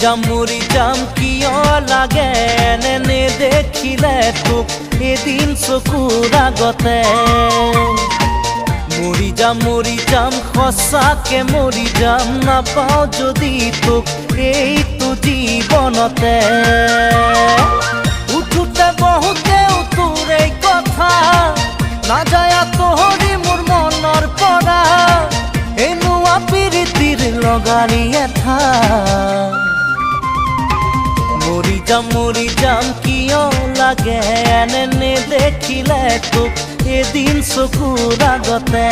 মৰি যাম কিয় লাগে এনে দেখিলে তোক এদিন চকুৰ আগতে মৰি যাম সঁচাকে মৰি যাম নাপাওঁ যদি তোক এইটো জীৱনতে উঠোতে বহুতেও তোৰ এই কথা নাযায় আঁতৰি মোৰ মনৰ পৰা এনেকুৱা প্ৰীতিৰ লগাৰী এঠা মৰি যাম কিয় লাগে এনে দেখিলে তোক এদিন চকুৰ আগতে